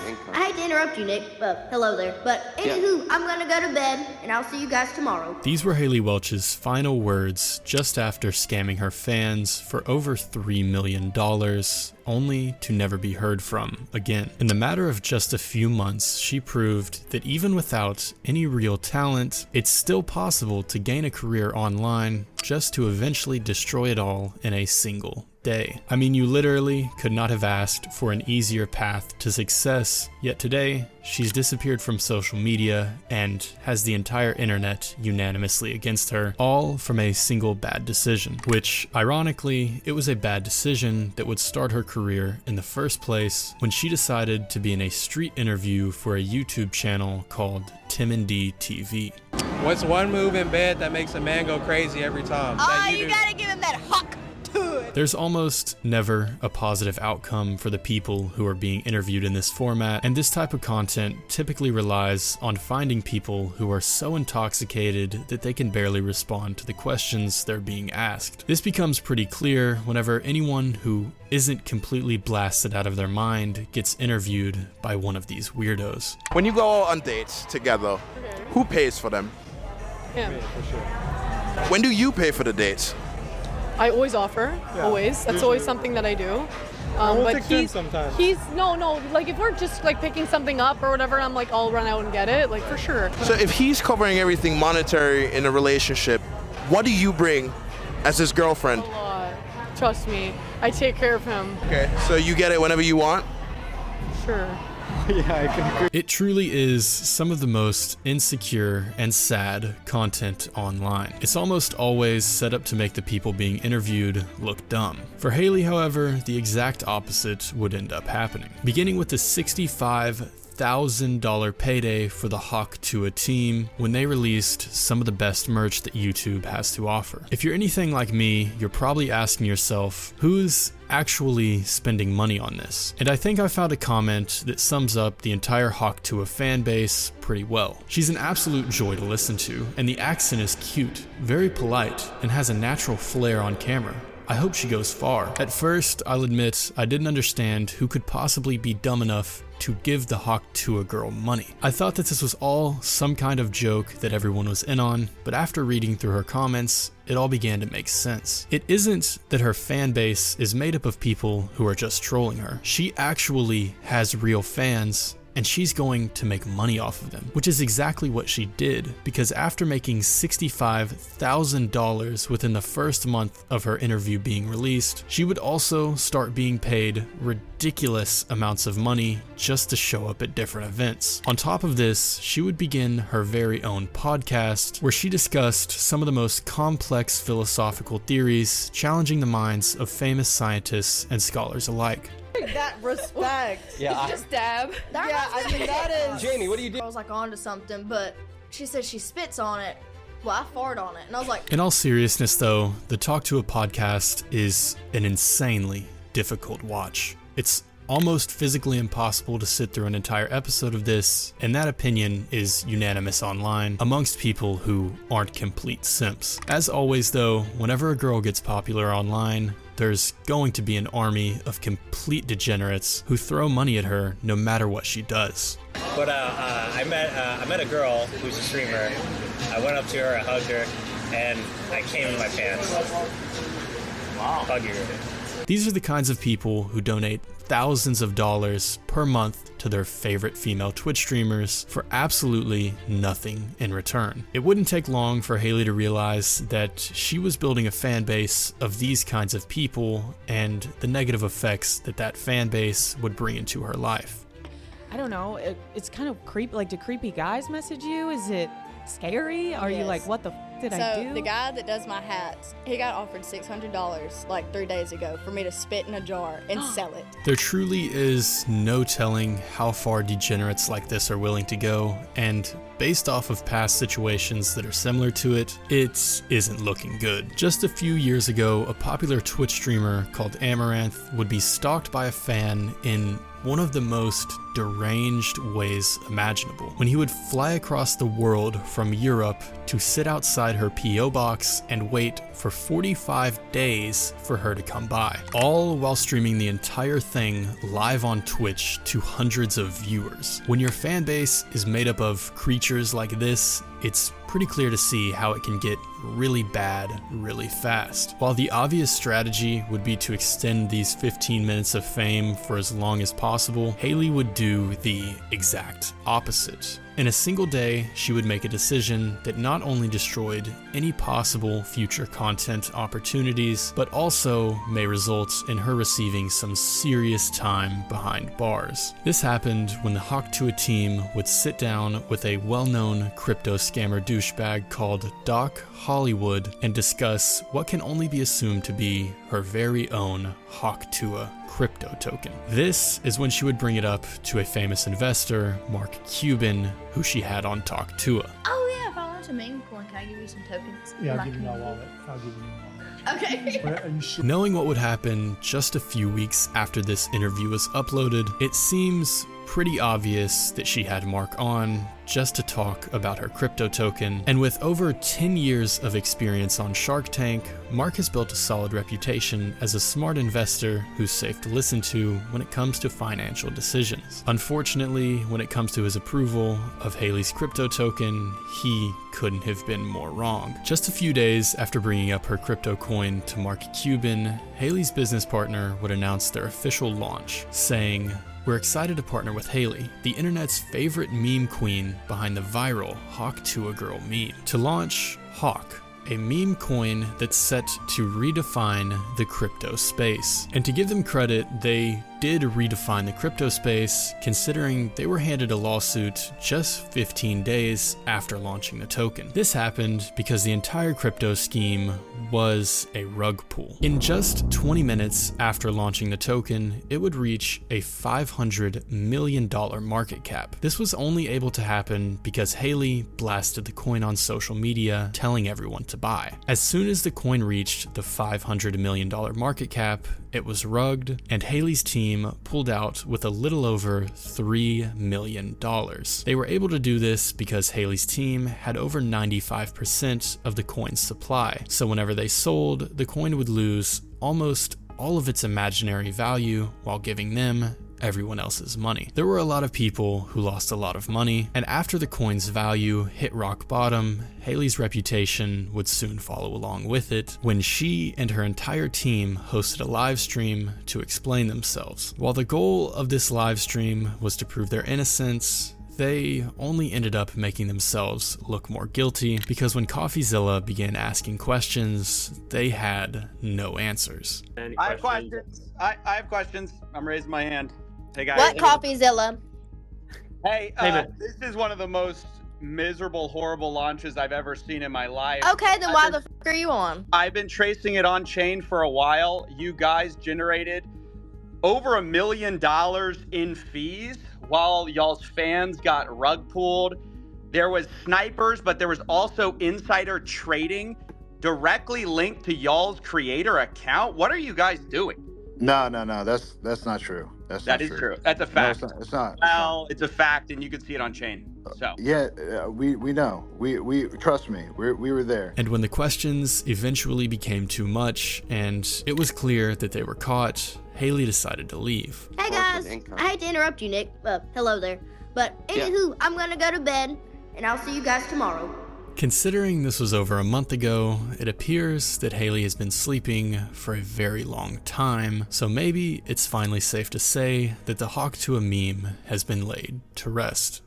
income. I hate to interrupt you, Nick. Hello there. But anywho, I'm gonna go to bed, and I'll see you guys tomorrow. These were Hayley Welch's final words just after scamming her fans for over $3 million, only to never be heard from again. In the matter of just a few months, she proved that even without any real talent, it's still possible to gain a career online just to eventually destroy it all in a single day. I mean, you literally could not have asked for an easier path to success, yet today, she's disappeared from social media and has the entire internet unanimously against her, all from a single bad decision, which, ironically, it was a bad decision that would start her career in the first place when she decided to be in a street interview for a YouTube channel called Tim and D TV. What's one move in bed that makes a man go crazy every time? Oh, you gotta give him that Hawk Tuah. There's almost never a positive outcome for the people who are being interviewed in this format, and this type of content typically relies on finding people who are so intoxicated that they can barely respond to the questions they're being asked. This becomes pretty clear whenever anyone who isn't completely blasted out of their mind gets interviewed by one of these weirdos. When you go on dates together, who pays for them? Him. When do you pay for the dates? I always offer, always. That's always something that I do. But he's no, like if we're just like picking something up or whatever, I'm like, I'll run out and get it, like for sure. So if he's covering everything monetary in a relationship, what do you bring as his girlfriend? A lot. Trust me, I take care of him. Okay, so you get it whenever you want? Sure. Yeah, I can agree. It truly is some of the most insecure and sad content online. It's almost always set up to make the people being interviewed look dumb. For Hayley, however, the exact opposite would end up happening. Beginning with the $65,000 payday for the Hawk Tuah team when they released some of the best merch that YouTube has to offer. If you're anything like me, you're probably asking yourself, who's actually spending money on this? And I think I found a comment that sums up the entire Hawk Tuah fan base pretty well. She's an absolute joy to listen to, and the accent is cute, very polite, and has a natural flair on camera. I hope she goes far. At first, I'll admit I didn't understand who could possibly be dumb enough to give the Hawk Tuah Girl money. I thought that this was all some kind of joke that everyone was in on, but after reading through her comments, it all began to make sense. It isn't that her fan base is made up of people who are just trolling her. She actually has real fans, and she's going to make money off of them, which is exactly what she did, because after making $65,000 within the first month of her interview being released, she would also start being paid ridiculous amounts of money just to show up at different events. On top of this, she would begin her very own podcast where she discussed some of the most complex philosophical theories, challenging the minds of famous scientists and scholars alike. That respect. Yeah, It's just dab. I mean, that is. Jamie, what do you do? I was like onto something, but she said she spits on it. Well, I fart on it, and I was like. In all seriousness though, the Talk to a podcast is an insanely difficult watch. It's almost physically impossible to sit through an entire episode of this, and that opinion is unanimous online amongst people who aren't complete simps. As always though, whenever a girl gets popular online, there's going to be an army of complete degenerates who throw money at her no matter what she does. But I met a girl who's a streamer. I went up to her, I hugged her, and I came in my pants. Wow. Hug her. These are the kinds of people who donate thousands of dollars per month to their favorite female Twitch streamers for absolutely nothing in return. It wouldn't take long for Hayley to realize that she was building a fan base of these kinds of people and the negative effects that that fan base would bring into her life. I don't know. It's kind of creepy. Like, do creepy guys message you? Is it scary? Are you like, what the did I do? So the guy that does my hats, he got offered $600 like 3 days ago for me to spit in a jar and sell it. There truly is no telling how far degenerates like this are willing to go, and based off of past situations that are similar to it, it isn't looking good. Just a few years ago, a popular Twitch streamer called Amaranth would be stalked by a fan in one of the most deranged ways imaginable, when he would fly across the world from Europe to sit outside her P.O. box and wait for 45 days for her to come by, all while streaming the entire thing live on Twitch to hundreds of viewers. When your fan base is made up of creatures like this, it's pretty clear to see how it can get really bad really fast. While the obvious strategy would be to extend these 15 minutes of fame for as long as possible, Hayley would do the exact opposite. In a single day, she would make a decision that not only destroyed any possible future content opportunities, but also may result in her receiving some serious time behind bars. This happened when the Hawk Tuah team would sit down with a well-known crypto scammer douchebag called Doc Hollywood and discuss what can only be assumed to be her very own Hawk Tuah crypto token. This is when she would bring it up to a famous investor, Mark Cuban, who she had on Talk Tuah. Oh yeah, if I want a meme coin, can I give you some tokens? Yeah, I'll give you my wallet. I'll give you my wallet. Okay. Are you sure? Knowing what would happen just a few weeks after this interview was uploaded, it seems pretty obvious that she had Mark on just to talk about her crypto token. And with over 10 years of experience on Shark Tank, Mark has built a solid reputation as a smart investor who's safe to listen to when it comes to financial decisions. Unfortunately, when it comes to his approval of Hayley's crypto token, he couldn't have been more wrong. Just a few days after bringing up her crypto coin to Mark Cuban, Hayley's business partner would announce their official launch, saying, "We're excited to partner with Hayley, the internet's favorite meme queen behind the viral Hawk Tuah Girl meme, to launch Hawk, a meme coin that's set to redefine the crypto space." And to give them credit, they did redefine the crypto space, considering they were handed a lawsuit just 15 days after launching the token. This happened because the entire crypto scheme was a rug pull. In just 20 minutes after launching the token, it would reach a $500 million market cap. This was only able to happen because Hayley blasted the coin on social media, telling everyone to buy. As soon as the coin reached the $500 million market cap, it was rugged, and Hayley's team pulled out with a little over $3 million. They were able to do this because Hayley's team had over 95% of the coin's supply, so whenever they sold, the coin would lose almost all of its imaginary value while giving them everyone else's money. There were a lot of people who lost a lot of money, and after the coin's value hit rock bottom, Hayley's reputation would soon follow along with it when she and her entire team hosted a live stream to explain themselves. While the goal of this live stream was to prove their innocence, they only ended up making themselves look more guilty, because when CoffeeZilla began asking questions, they had no answers. I have questions. I have questions. I'm raising my hand. Hey guys. What CoffeeZilla? Hey, this is one of the most miserable, horrible launches I've ever seen in my life. Okay, then why the fuck are you on? I've been tracing it on chain for a while. You guys generated over $1 million in fees while y'all's fans got rug pulled. There was snipers, but there was also insider trading directly linked to y'all's creator account. What are you guys doing? No, that's not true. That is true. That's a fact. No, it's not. Well, it's a fact, and you can see it on chain. So yeah, we know. We trust me. We were there. And when the questions eventually became too much, and it was clear that they were caught, Hayley decided to leave. Hey guys, I hate to interrupt you, Nick. Hello there. But anywho, I'm gonna go to bed, and I'll see you guys tomorrow. Considering this was over a month ago, it appears that Hayley has been sleeping for a very long time, so maybe it's finally safe to say that the Hawk Tuah meme has been laid to rest.